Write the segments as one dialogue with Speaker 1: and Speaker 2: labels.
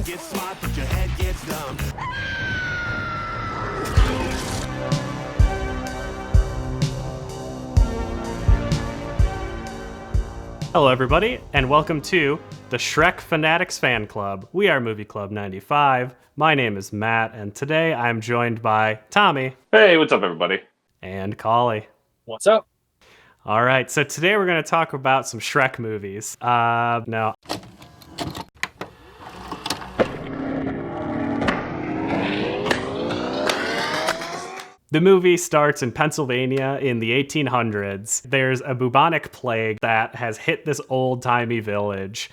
Speaker 1: gets smart, but your head gets dumb.
Speaker 2: Hello, everybody, and welcome to the Shrek Fanatics Fan Club. We are Movie Club 95. My name is Matt, and today I'm joined by Tommy.
Speaker 3: Hey, what's up, everybody?
Speaker 2: And Collie.
Speaker 4: What's up?
Speaker 2: All right, so today we're going to talk about some Shrek movies. Now, the movie starts in Pennsylvania in the 1800s. There's a bubonic plague that has hit this old-timey village,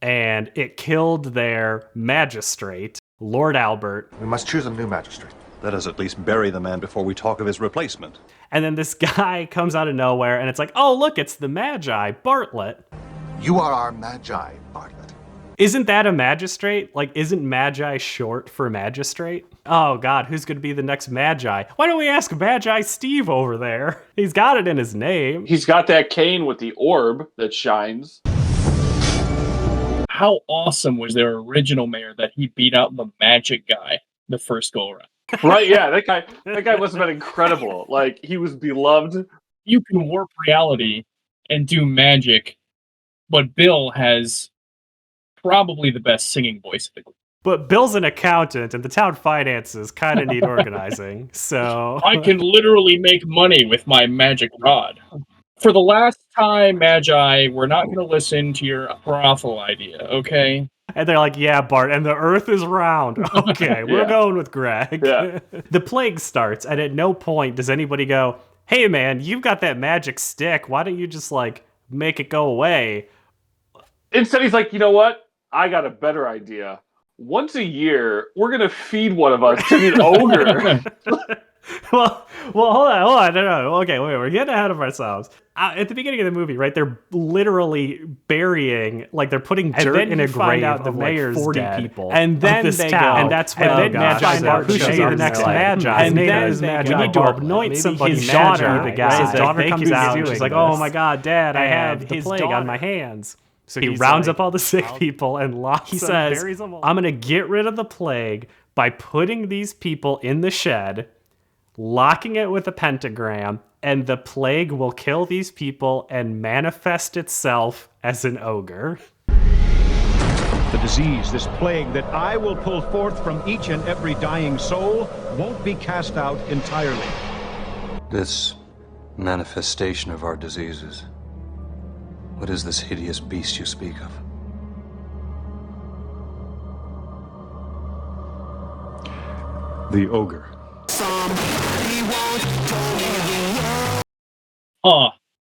Speaker 2: and it killed their magistrate, Lord Albert.
Speaker 5: We must choose a new magistrate.
Speaker 6: Let us at least bury the man before we talk of his replacement.
Speaker 2: And then this guy comes out of nowhere, and it's like, oh, look, it's the Magi, Bartlett.
Speaker 5: You are our magi, Bartlett.
Speaker 2: Isn't that a magistrate? Like, isn't magi short for magistrate? Oh, God, who's going to be the next magi? Why don't we ask Magi Steve over there? He's got it in his name.
Speaker 3: He's got that cane with the orb that shines.
Speaker 4: How awesome was their original mayor that he beat out the magic guy the first go around?
Speaker 3: Right, yeah, that guy must have been incredible. Like, he was beloved.
Speaker 4: You can warp reality and do magic, but Bill has probably the best singing voice of the group.
Speaker 2: But Bill's an accountant, and the town finances kind of need organizing, so...
Speaker 4: I can literally make money with my magic rod. For the last time, Magi, we're not going to listen to your brothel idea, okay?
Speaker 2: And they're like, yeah, Bart, and the earth is round. Okay, we're going with Greg.
Speaker 3: Yeah.
Speaker 2: The plague starts, and at no point does anybody go, hey, man, you've got that magic stick. Why don't you just, like, make it go away?
Speaker 3: Instead, he's like, you know what? I got a better idea. Once a year, we're going to feed one of us to the ogre.
Speaker 2: well, hold on. No. Okay, wait, we're getting ahead of ourselves. At the beginning of the movie, right, they're literally burying, like they're putting dirt in a grave out the mayor's like 40 dead, people, and then they go, and that's when they find out who should be the next magi. And then is magi. We need to anoint somebody's daughter. The guy, his daughter comes out, and she's like, "Oh my God, Dad, I have the plague on my hands." So he rounds up all the sick people and locks them. He says, "I'm going to get rid of the plague by putting these people in the shed, locking it with a pentagram, and the plague will kill these people and manifest itself as an ogre."
Speaker 7: The disease, this plague that I will pull forth from each and every dying soul, won't be cast out entirely.
Speaker 6: This manifestation of our diseases. What is this hideous beast you speak of?
Speaker 7: The ogre.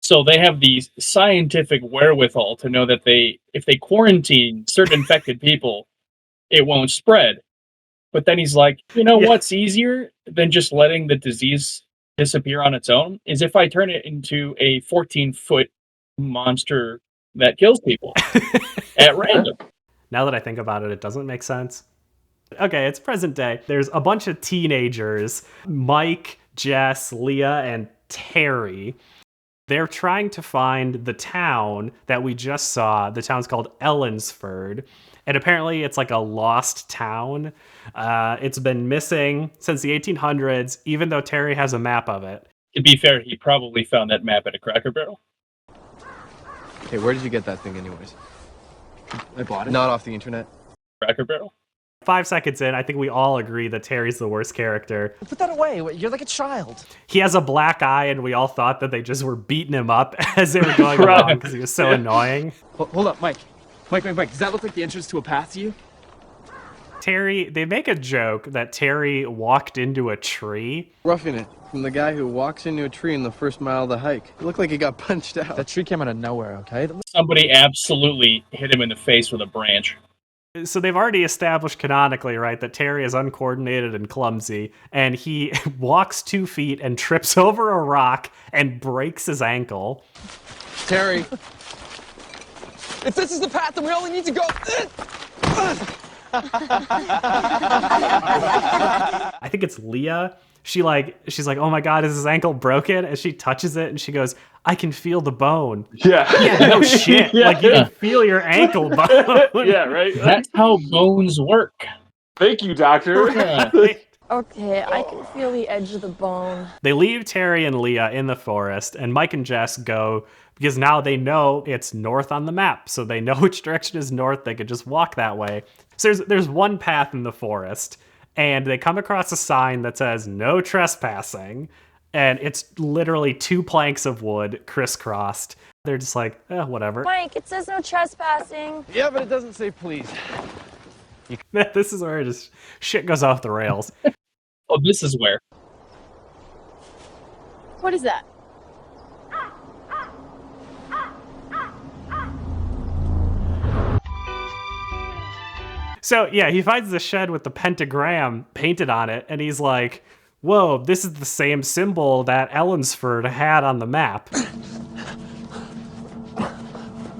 Speaker 4: So they have the scientific wherewithal to know that if they quarantine certain infected people, it won't spread. But then he's like, you know what's easier than just letting the disease disappear on its own? Is if I turn it into a 14-foot monster that kills people at random.
Speaker 2: Now that I think about it, it doesn't make sense. Okay, it's present day. There's a bunch of teenagers, Mike, Jess, Leah, and Terry. They're trying to find the town that we just saw. The town's called Ellensford. And apparently it's like a lost town. It's been missing since the 1800s, even though Terry has a map of it.
Speaker 4: To be fair, he probably found that map at a Cracker Barrel.
Speaker 8: Hey, where did you get that thing anyways?
Speaker 4: I bought it.
Speaker 8: Not off the internet?
Speaker 4: Cracker Barrel.
Speaker 2: 5 seconds in, I think we all agree that Terry's the worst character.
Speaker 8: Put that away. You're like a child.
Speaker 2: He has a black eye, and we all thought that they just were beating him up as they were going along because he was so annoying.
Speaker 8: Hold up, Mike. Mike, does that look like the entrance to a path to you?
Speaker 2: Terry, they make a joke that Terry walked into a tree.
Speaker 8: Roughing it from the guy who walks into a tree in the first mile of the hike. It looked like he got punched out. That tree came out of nowhere, okay?
Speaker 4: Somebody absolutely hit him in the face with a branch.
Speaker 2: So they've already established canonically, right, that Terry is uncoordinated and clumsy, and he walks 2 feet and trips over a rock and breaks his ankle.
Speaker 8: Terry. If this is the path, then we only need to go...
Speaker 2: I think it's Leah. she's like, oh my God, is his ankle broken? And she touches it and she goes, I can feel the bone.
Speaker 3: Yeah.
Speaker 2: No shit.
Speaker 3: Yeah.
Speaker 2: Like, you can feel your ankle bone.
Speaker 3: Yeah, right?
Speaker 4: That's how bones work.
Speaker 3: Thank you, doctor.
Speaker 4: Yeah.
Speaker 9: Okay, I can feel the edge of the bone.
Speaker 2: They leave Terry and Leah in the forest, and Mike and Jess go because now they know it's north on the map. So they know which direction is north. They could just walk that way. So there's one path in the forest, and they come across a sign that says no trespassing. And it's literally 2 planks of wood crisscrossed. They're just like, whatever.
Speaker 9: Mike, it says no trespassing.
Speaker 8: Yeah, but it doesn't say please.
Speaker 2: This is where just shit goes off the rails.
Speaker 4: Oh, this is where.
Speaker 9: What is that?
Speaker 2: So, yeah, he finds the shed with the pentagram painted on it, and he's like, whoa, this is the same symbol that Ellensford had on the map.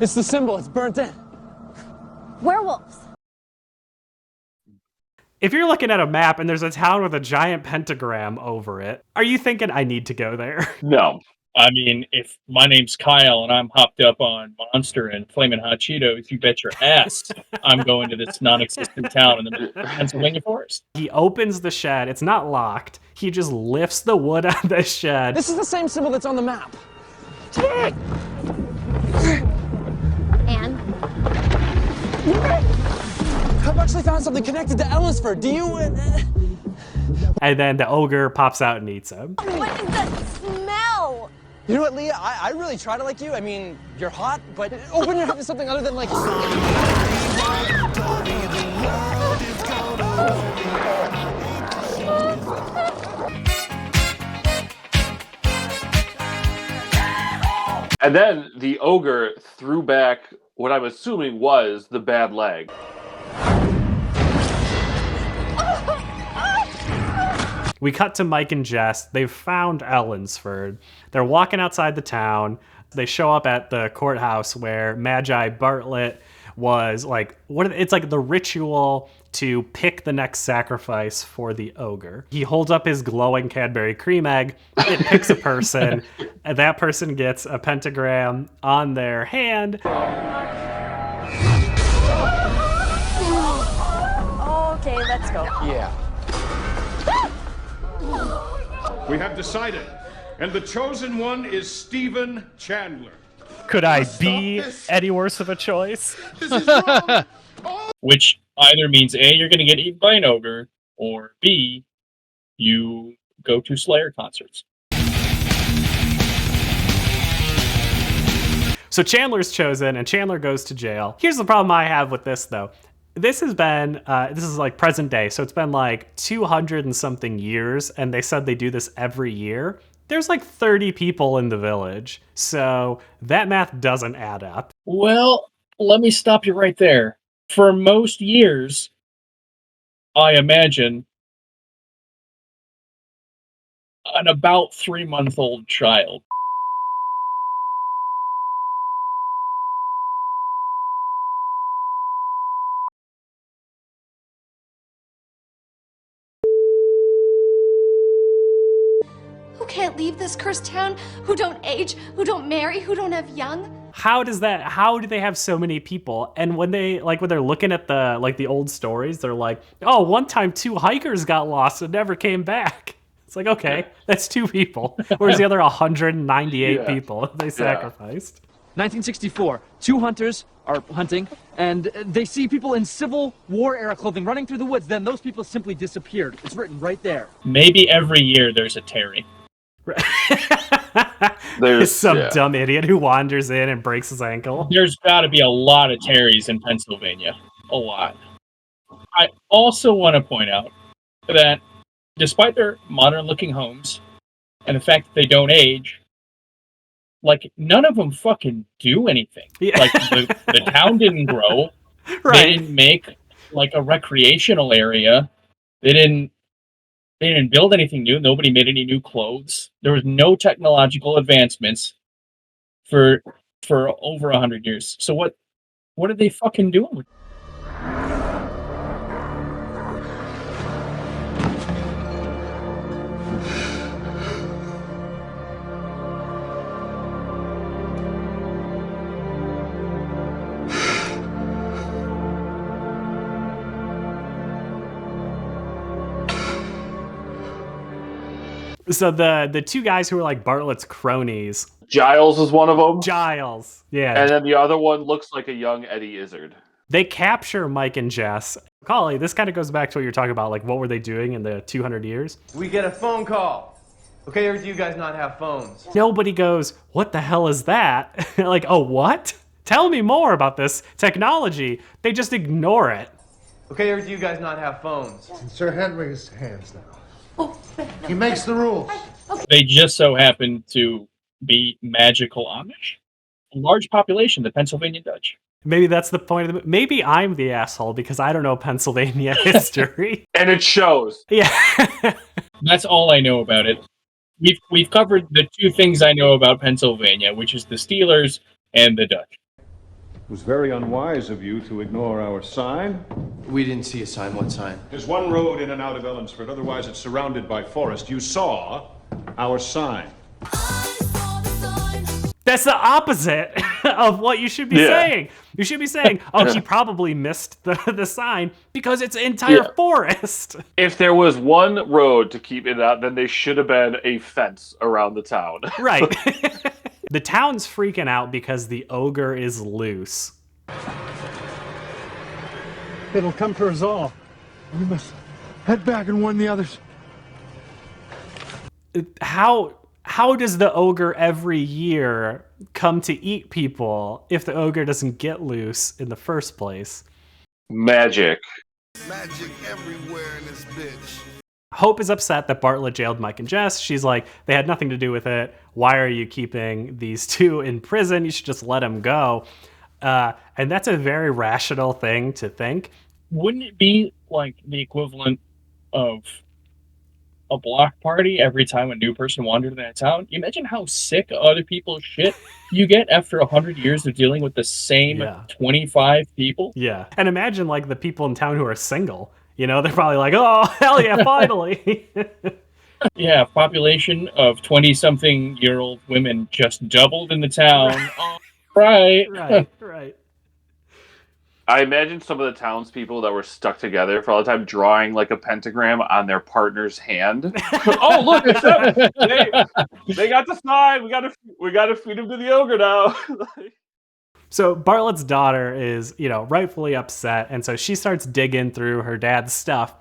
Speaker 8: It's the symbol. It's burnt in.
Speaker 9: Werewolves.
Speaker 2: If you're looking at a map and there's a town with a giant pentagram over it, are you thinking, I need to go there?
Speaker 3: No.
Speaker 4: I mean, if my name's Kyle and I'm hopped up on Monster and Flamin' Hot Cheetos, you bet your ass I'm going to this non-existent town in the Pennsylvania forest.
Speaker 2: He opens the shed. It's not locked. He just lifts the wood out of the shed.
Speaker 8: This is the same symbol that's on the map.
Speaker 9: And?
Speaker 8: I've actually found something connected to Ellensford. Do you...
Speaker 2: And then the ogre pops out and eats him.
Speaker 9: What is that smell?
Speaker 8: You know what, Leah? I really try to like you. I mean, you're hot, but open your head to something other than like...
Speaker 3: And then the ogre threw back what I'm assuming was the bad leg.
Speaker 2: We cut to Mike and Jess. They've found Ellensford. They're walking outside the town. They show up at the courthouse where Magi Bartlett was like, it's like the ritual to pick the next sacrifice for the ogre. He holds up his glowing Cadbury cream egg. It picks a person, and that person gets a pentagram on their hand.
Speaker 9: Okay, let's go.
Speaker 8: Yeah.
Speaker 7: We have decided, and the chosen one is Stephen Chandler.
Speaker 2: Could I be any worse of a choice?
Speaker 7: This is wrong.
Speaker 4: Which either means A, you're going to get eaten by an ogre, or B, you go to Slayer concerts.
Speaker 2: So Chandler's chosen, and Chandler goes to jail. Here's the problem I have with this, though. This has been, this is like present day, so it's been like 200 and something years, and they said they do this every year. There's like 30 people in the village, so that math doesn't add up.
Speaker 4: Well, let me stop you right there. For most years, I imagine an about 3-month-old child.
Speaker 10: Who can't leave this cursed town, who don't age, who don't marry, who don't have young?
Speaker 2: How do they have so many people? And when they're looking at the old stories, they're like, oh, one time 2 hikers got lost and never came back. It's like, okay, that's 2 people. Where's the other 198 people they sacrificed?
Speaker 11: 1964, 2 hunters are hunting, and they see people in Civil War era clothing running through the woods. Then those people simply disappeared. It's written right there.
Speaker 4: Maybe every year there's a Terry.
Speaker 2: There's some dumb idiot who wanders in and breaks his ankle.
Speaker 4: There's got to be a lot of Terrys in Pennsylvania. A lot. I also want to point out that despite their modern-looking homes and the fact that they don't age, like, none of them fucking do anything.
Speaker 2: Yeah.
Speaker 4: Like, the town didn't grow.
Speaker 2: Right.
Speaker 4: They didn't make, like, a recreational area. They didn't build anything new. Nobody made any new clothes. There was no technological advancements for over 100 years. So what are they fucking doing?
Speaker 2: So the two guys who are like Bartlett's cronies.
Speaker 3: Giles is one of them.
Speaker 2: Giles, yeah.
Speaker 3: And then the other one looks like a young Eddie Izzard.
Speaker 2: They capture Mike and Jess. Collie, this kind of goes back to what you're talking about, like what were they doing in the 200 years?
Speaker 8: We get a phone call. Okay, or do you guys not have phones?
Speaker 2: Nobody goes, what the hell is that? Like, oh, what? Tell me more about this technology. They just ignore it.
Speaker 8: Okay, or do you guys not have phones?
Speaker 12: Sir Henry's hands now. He makes the rules.
Speaker 4: They just so happen to be magical Amish. A large population, the Pennsylvania Dutch.
Speaker 2: Maybe that's the point of the maybe I'm the asshole because I don't know Pennsylvania history.
Speaker 3: And it shows.
Speaker 2: Yeah.
Speaker 4: That's all I know about it. We've covered the two things I know about Pennsylvania, which is the Steelers and the Dutch.
Speaker 7: It was very unwise of you to ignore our sign.
Speaker 8: We didn't see a sign. What sign?
Speaker 7: There's one road in and out of Ellensford, otherwise it's surrounded by forest. You saw our sign.
Speaker 2: That's the opposite of what you should be saying. You should be saying, oh, he probably missed the sign because it's entire forest.
Speaker 3: If there was one road to keep it out, then there should have been a fence around the town.
Speaker 2: Right. The town's freaking out because the ogre is loose.
Speaker 12: It'll come for us all. We must head back and warn the others.
Speaker 2: How does the ogre every year come to eat people if the ogre doesn't get loose in the first place?
Speaker 3: Magic.
Speaker 1: Magic everywhere in this bitch.
Speaker 2: Hope is upset that Bartlett jailed Mike and Jess. She's like, they had nothing to do with it. Why are you keeping these two in prison? You should just let them go. And that's a very rational thing to think.
Speaker 4: Wouldn't it be like the equivalent of a block party every time a new person wandered in that town? You imagine how sick of other people's shit you get after 100 years of dealing with the same 25 people?
Speaker 2: Yeah. And imagine like the people in town who are single. You know, they're probably like, oh, hell yeah, finally.
Speaker 4: Yeah, population of 20-something-year-old women just doubled in the town. Right.
Speaker 2: Right.
Speaker 3: I imagine some of the townspeople that were stuck together for all the time drawing like a pentagram on their partner's hand. Oh, look, it's them. They got the sign. We gotta feed him to the ogre now.
Speaker 2: So Bartlett's daughter is, rightfully upset, and so she starts digging through her dad's stuff,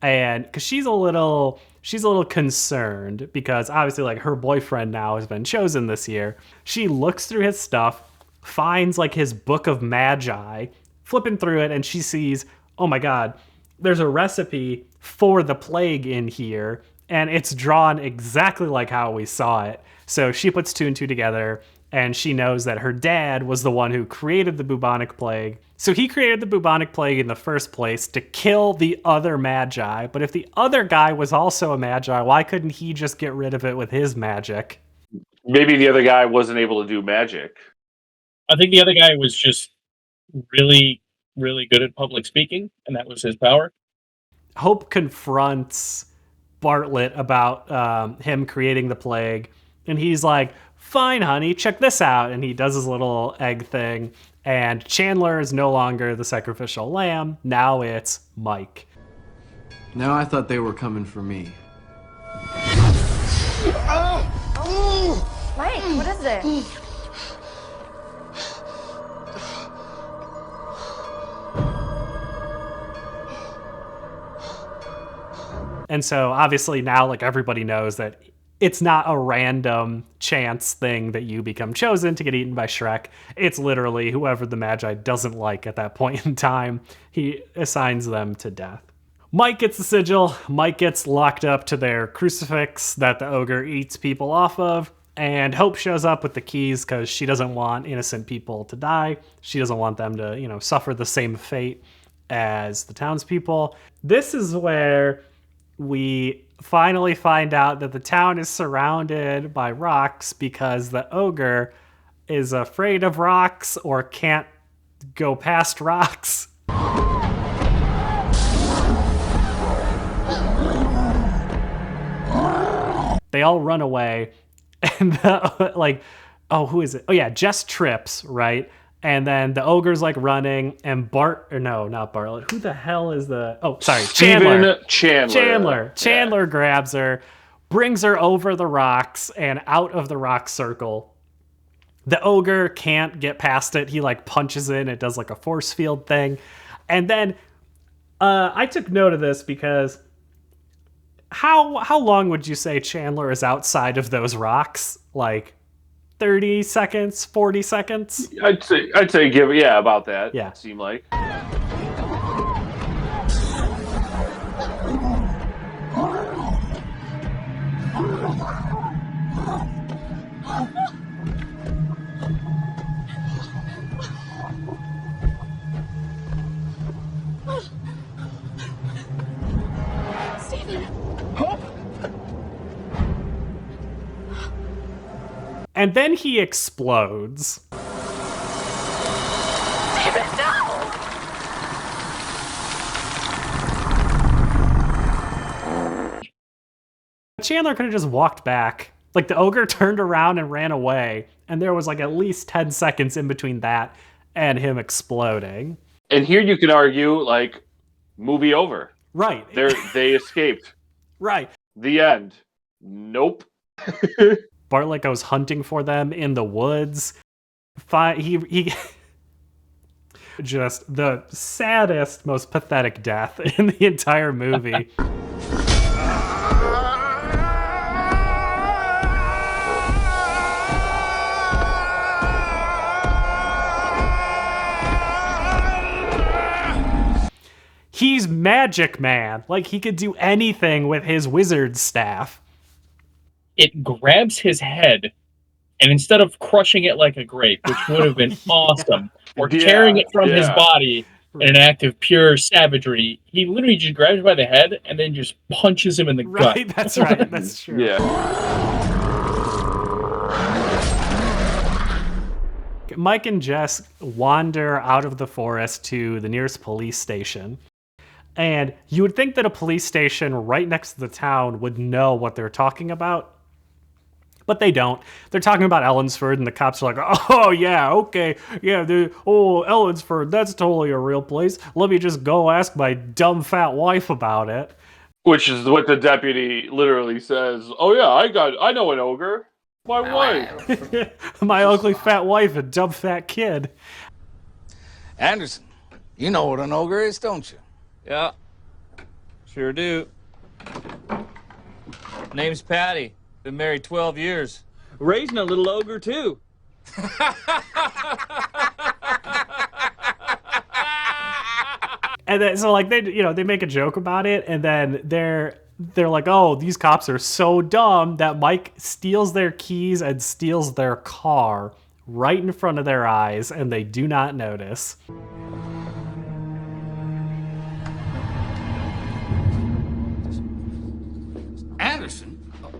Speaker 2: and because she's a little concerned because obviously like her boyfriend now has been chosen this year. She looks through his stuff, finds like his book of magi, flipping through it, and she sees, oh my god, there's a recipe for the plague in here, and it's drawn exactly like how we saw it. So she puts two and two together, and she knows that her dad was the one who created the bubonic plague. So he created the bubonic plague in the first place to kill the other magi. But if the other guy was also a magi, why couldn't he just get rid of it with his magic?
Speaker 3: Maybe the other guy wasn't able to do magic.
Speaker 4: I think the other guy was just really, really good at public speaking, and that was his power.
Speaker 2: Hope confronts Bartlett about him creating the plague, and he's like, fine, honey, check this out. And he does his little egg thing, and Chandler is no longer the sacrificial lamb. Now it's Mike.
Speaker 8: Now I thought they were coming for me.
Speaker 9: Mike, what is it?
Speaker 2: And so obviously now like everybody knows that it's not a random chance thing that you become chosen to get eaten by Shrek. It's literally whoever the Magi doesn't like at that point in time, he assigns them to death. Mike gets the sigil. Mike gets locked up to their crucifix that the ogre eats people off of. And Hope shows up with the keys because she doesn't want innocent people to die. She doesn't want them to, suffer the same fate as the townspeople. This is where we finally find out that the town is surrounded by rocks because the ogre is afraid of rocks or can't go past rocks. They all run away, and who is it? Oh yeah, Jess trips, right? And then the ogre's like running, and not Bartlett. Who the hell is Chandler.
Speaker 3: Chandler
Speaker 2: grabs her. brings her over the rocks and out of the rock circle. The ogre can't get past it. He like punches in. It does like a force field thing. And then I took note of this because how long would you say Chandler is outside of those rocks? Like 30 seconds, 40 seconds?
Speaker 3: I'd say about that.
Speaker 2: Yeah.
Speaker 3: It seemed like.
Speaker 2: And then he explodes. Chandler could have just walked back. Like, the ogre turned around and ran away, and there was like at least 10 seconds in between that and him exploding.
Speaker 3: And here you can argue, like, movie over.
Speaker 2: Right.
Speaker 3: They escaped.
Speaker 2: Right.
Speaker 3: The end. Nope.
Speaker 2: Bartlett goes hunting for them in the woods. He just the saddest, most pathetic death in the entire movie. He's Magic Man. Like, he could do anything with his wizard staff.
Speaker 4: It grabs his head, and instead of crushing it like a grape, which would have been awesome, or tearing it from his body in an act of pure savagery, he literally just grabs him by the head and then just punches him in the gut.
Speaker 2: Right, that's right. That's true.
Speaker 3: Yeah.
Speaker 2: Mike and Jess wander out of the forest to the nearest police station. And you would think that a police station right next to the town would know what they're talking about. But they don't. They're talking about Ellensford, and the cops are like, oh, yeah, okay. Yeah, Ellensford, that's totally a real place. Let me just go ask my dumb fat wife about it.
Speaker 3: Which is what the deputy literally says. Oh, yeah, I know an ogre. My wife.
Speaker 2: My ugly fat wife and dumb fat kid.
Speaker 13: Anderson, you know what an ogre is, don't you?
Speaker 14: Yeah, sure do. Name's Patty. Been married 12 years. Raising a little ogre, too.
Speaker 2: And then, so like they make a joke about it, and then they're like, oh, these cops are so dumb that Mike steals their keys and steals their car right in front of their eyes, and they do not notice.
Speaker 13: Anderson?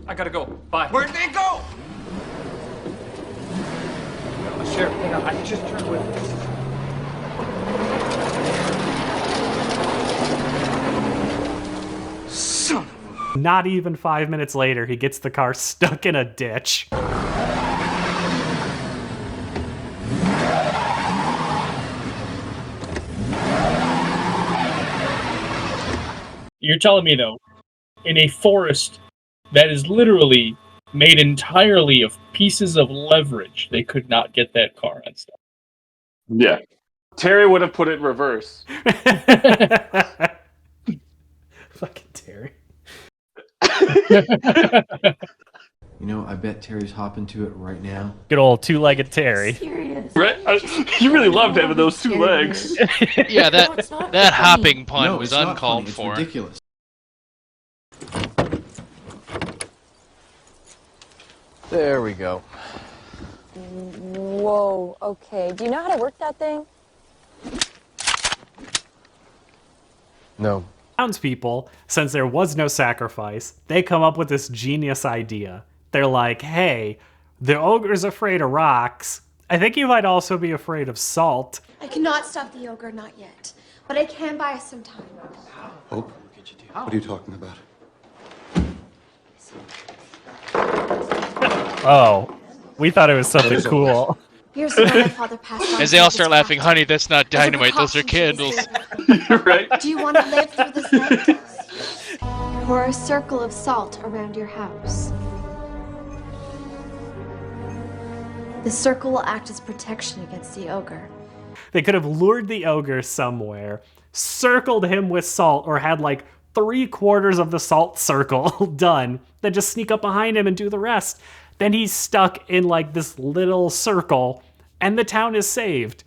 Speaker 11: I gotta go. Bye.
Speaker 13: Where'd they go?
Speaker 11: Sheriff, hang on. I just turned with.
Speaker 13: Son of a...
Speaker 2: Not even 5 minutes later, he gets the car stuck in a ditch.
Speaker 4: You're telling me, though, in a forest that is literally made entirely of pieces of leverage, they could not get that car unstuck.
Speaker 3: Yeah. Terry would have put it in reverse.
Speaker 2: Fucking Terry.
Speaker 8: You know, I bet Terry's hopping to it right now.
Speaker 2: Good old two-legged Terry.
Speaker 10: Serious.
Speaker 3: Right? You really loved having those two legs.
Speaker 15: Yeah, that hopping pun was
Speaker 8: it's not
Speaker 15: uncalled
Speaker 8: funny.
Speaker 15: for.
Speaker 8: It's ridiculous.
Speaker 13: There we go.
Speaker 9: Whoa, okay. Do you know how to work that thing?
Speaker 8: No.
Speaker 2: Townspeople, since there was no sacrifice, they come up with this genius idea. They're like, hey, the ogre's afraid of rocks. I think he might also be afraid of salt.
Speaker 10: I cannot stop the ogre, not yet. But I can buy us some time.
Speaker 5: Hope? What are you talking about?
Speaker 2: Oh, we thought it was something cool.
Speaker 10: Here's the one my father passed on.
Speaker 15: As they all start laughing, honey, that's not dynamite, those are candles.
Speaker 3: Right?
Speaker 10: Do you want to live through this night? Pour a circle of salt around your house. The circle will act as protection against the ogre.
Speaker 2: They could have lured the ogre somewhere, circled him with salt, or had like 3/4 of the salt circle done, then just sneak up behind him and do the rest. Then he's stuck in like this little circle, and the town is saved.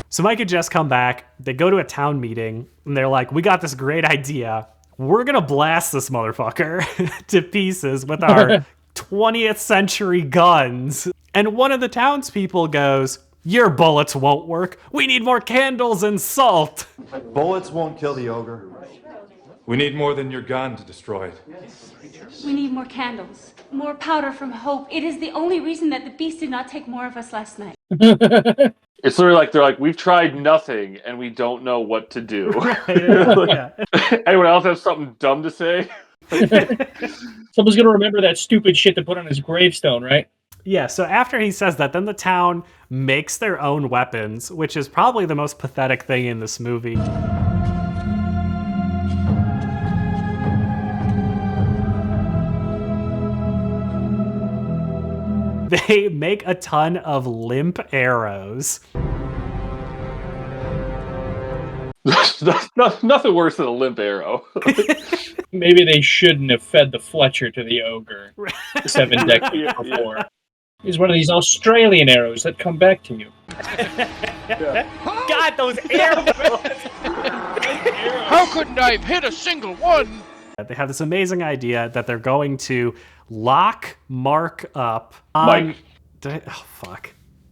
Speaker 2: So Mike and Jess come back, they go to a town meeting, and they're like, we got this great idea. We're gonna blast this motherfucker to pieces with our 20th century guns. And one of the townspeople goes, your bullets won't work. We need more candles and salt.
Speaker 16: Bullets won't kill the ogre. We need more than your gun to destroy it.
Speaker 17: We need more candles, more powder from hope. It is the only reason that the beast did not take more of us last night.
Speaker 3: It's literally like they're like, we've tried nothing and we don't know what to do.
Speaker 2: Yeah.
Speaker 3: Anyone else have something dumb to say?
Speaker 4: Someone's gonna remember that stupid shit to put on his gravestone, right?
Speaker 2: Yeah, so after he says that, then the town makes their own weapons, which is probably the most pathetic thing in this movie. They make a ton of limp arrows.
Speaker 3: Nothing worse than a limp arrow.
Speaker 4: Maybe they shouldn't have fed the Fletcher to the ogre 7 decades before. He's one of these Australian arrows that come back to you.
Speaker 2: God, those arrows!
Speaker 15: How couldn't I have hit a single one?
Speaker 2: They have this amazing idea that they're going to lock Mark up on... They're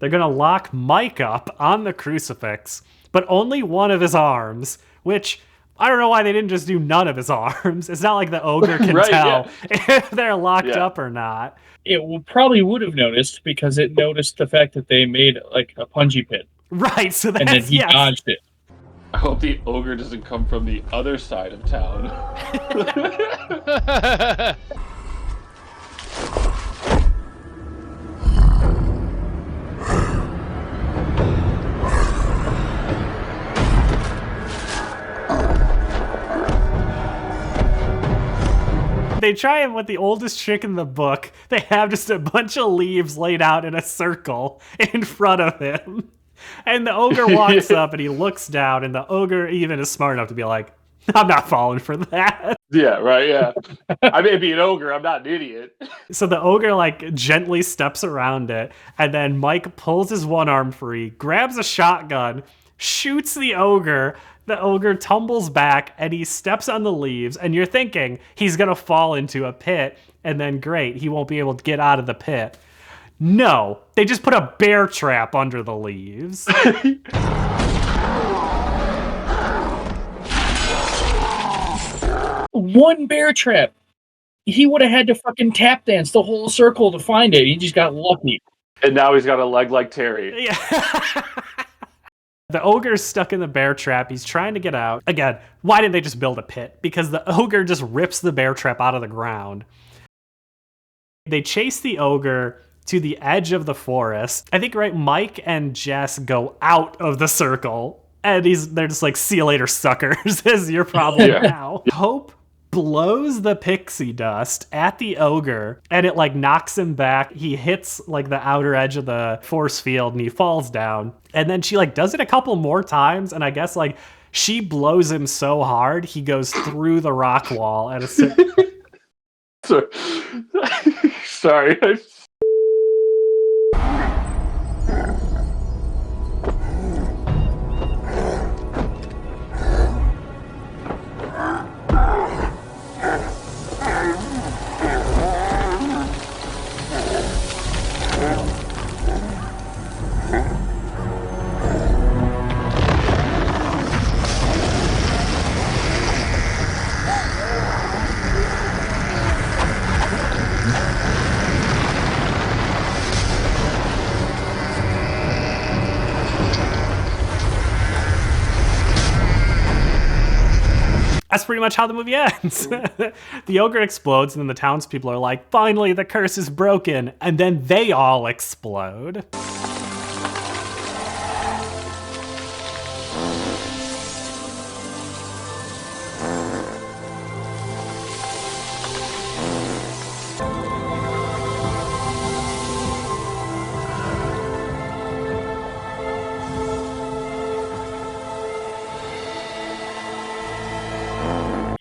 Speaker 2: going to lock Mike up on the crucifix, but only one of his arms, which... I don't know why they didn't just do none of his arms. It's not like the ogre can tell if they're locked up or not.
Speaker 4: It probably would have noticed because it noticed the fact that they made like a punji pit.
Speaker 2: Right, so that's...
Speaker 4: And then he dodged it.
Speaker 3: I hope the ogre doesn't come from the other side of town.
Speaker 2: They try him with the oldest trick in the book. They have just a bunch of leaves laid out in a circle in front of him. And the ogre walks up and he looks down, and the ogre even is smart enough to be like, I'm not falling for that.
Speaker 3: Yeah, right, yeah. I may be an ogre, I'm not an idiot.
Speaker 2: So the ogre like gently steps around it, and then Mike pulls his one arm free, grabs a shotgun, shoots the ogre. The ogre tumbles back and he steps on the leaves, and you're thinking he's gonna fall into a pit, and then great, he won't be able to get out of the pit. No, they just put a bear trap under the leaves.
Speaker 4: One bear trap. He would have had to fucking tap dance the whole circle to find it. He just got lucky.
Speaker 3: And now he's got a leg like Terry.
Speaker 2: Yeah. The ogre's stuck in the bear trap. He's trying to get out. Again, why didn't they just build a pit? Because the ogre just rips the bear trap out of the ground. They chase the ogre to the edge of the forest. I think, right, Mike and Jess go out of the circle. And they're just like, see you later, suckers. This is your problem now. Hope blows the pixie dust at the ogre, and it like knocks him back. He hits like the outer edge of the force field and he falls down. And then she like does it a couple more times, and I guess like she blows him so hard he goes through the rock wall at a
Speaker 3: Sorry.
Speaker 2: That's pretty much how the movie ends. The ogre explodes, and then the townspeople are like, finally, the curse is broken. And then they all explode.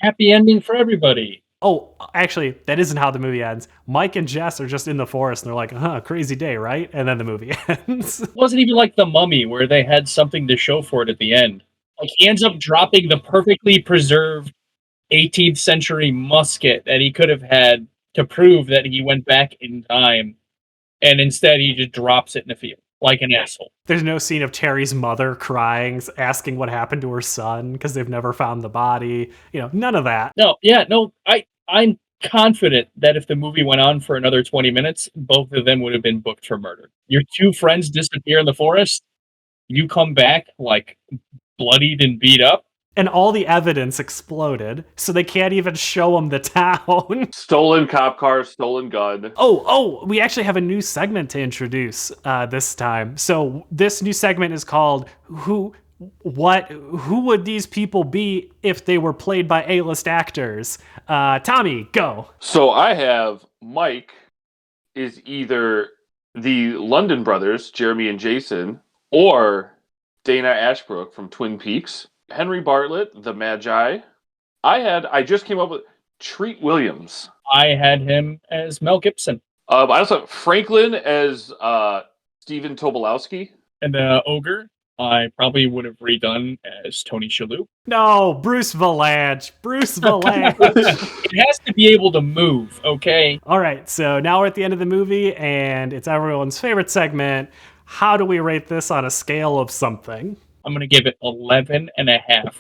Speaker 4: happy ending for everybody.
Speaker 2: Oh, actually, that isn't how the movie ends. Mike and Jess are just in the forest, and they're like, crazy day, right? And then the movie ends.
Speaker 4: It wasn't even like The Mummy, where they had something to show for it at the end. Like, he ends up dropping the perfectly preserved 18th century musket that he could have had to prove that he went back in time, and instead he just drops it in the field like an asshole.
Speaker 2: There's no scene of Terry's mother crying, asking what happened to her son because they've never found the body. None of that.
Speaker 4: I'm confident that if the movie went on for another 20 minutes, both of them would have been booked for murder. Your two friends disappear in the forest, you come back like bloodied and beat up,
Speaker 2: and all the evidence exploded, so they can't even show them the town.
Speaker 3: Stolen cop car, stolen gun.
Speaker 2: Oh, we actually have a new segment to introduce this time. So this new segment is called Who Would These People Be If They Were Played by A-List Actors? Tommy, go.
Speaker 3: So I have Mike is either the London brothers, Jeremy and Jason, or Dana Ashbrook from Twin Peaks. Henry Bartlett, the Magi. I just came up with Treat Williams.
Speaker 4: I had him as Mel Gibson.
Speaker 3: I also have Franklin as Stephen Tobolowsky.
Speaker 4: And the Ogre, I probably would have redone as Tony Shalhoub.
Speaker 2: No, Bruce Valanche.
Speaker 4: It has to be able to move, okay?
Speaker 2: All right, so now we're at the end of the movie, and it's everyone's favorite segment. How do we rate this on a scale of something?
Speaker 4: I'm going to give it 11.5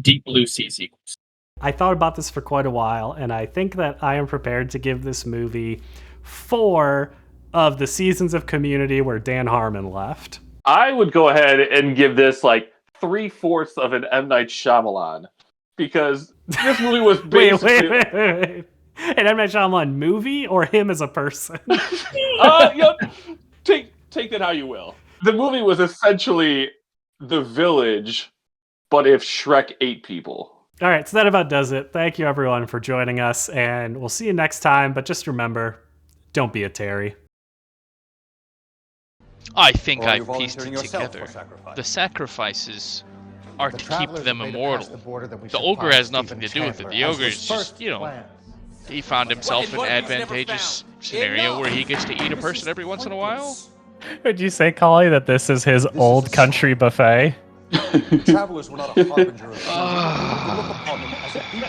Speaker 4: Deep Blue Sea sequels.
Speaker 2: I thought about this for quite a while, and I think that I am prepared to give this movie 4 of the seasons of Community where Dan Harmon left.
Speaker 3: I would go ahead and give this like 3/4 of an M. Night Shyamalan, because this movie was basically...
Speaker 2: wait. An M. Night Shyamalan movie or him as a person?
Speaker 3: Take that how you will. The movie was essentially The Village, but if Shrek ate people.
Speaker 2: All right, so that about does it. Thank you, everyone, for joining us, and we'll see you next time. But just remember, don't be a Terry.
Speaker 15: I think I've pieced it together. The sacrifices are to keep them immortal. The Ogre has nothing to do with it. The Ogre is just, he found himself in an advantageous scenario where he gets to eat a person every once in a while.
Speaker 2: Would you say, Collie, that this is his old country buffet?
Speaker 5: Travelers were not a harbinger of doom. They look upon them as a beacon.